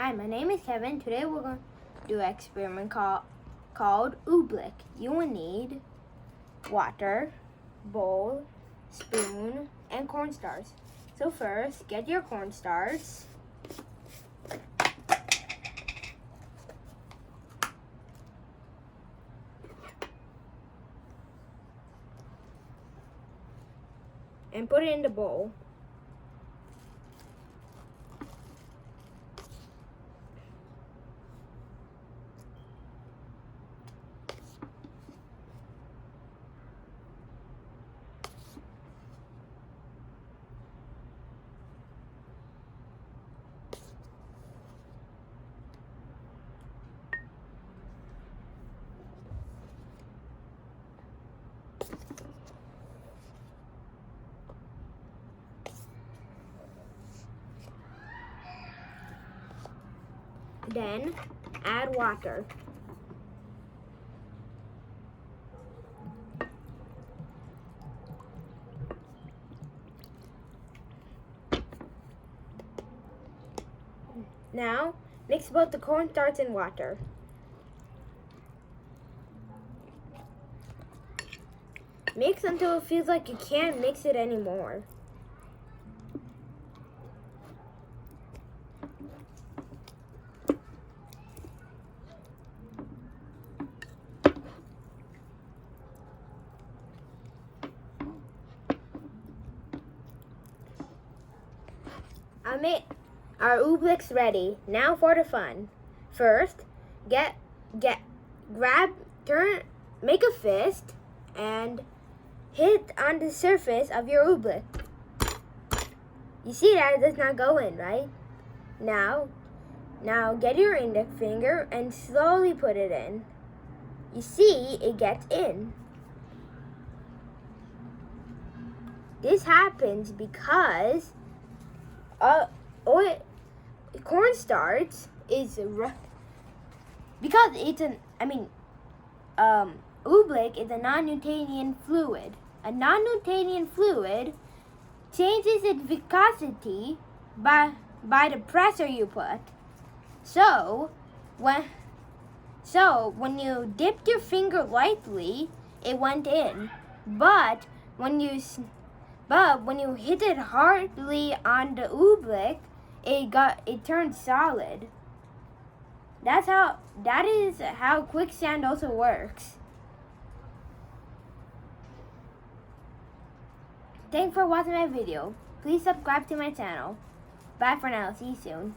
Hi, my name is Kevin. Today we're going to do an experiment called Oobleck. You will need water, bowl, spoon, and cornstarch. So first, get your cornstarch. And put it in the bowl. Then add water. Now mix both the cornstarch and water. Mix until it feels like you can't mix it anymore. Our Oobleck's ready. Now for the fun. First, make a fist and hit on the surface of your Oobleck. You see that it does not go in, right? Now get your index finger and slowly put it in. You see it gets in. This happens because cornstarch is because it's Oobleck is a non-Newtonian fluid. A non-Newtonian fluid changes its viscosity by the pressure you put. So when you dipped your finger lightly, it went in. But when you hit it hardly on the Oobleck, it turned solid. That is how quicksand also works. Thanks for watching my video. Please subscribe to my channel. Bye for now. See you soon.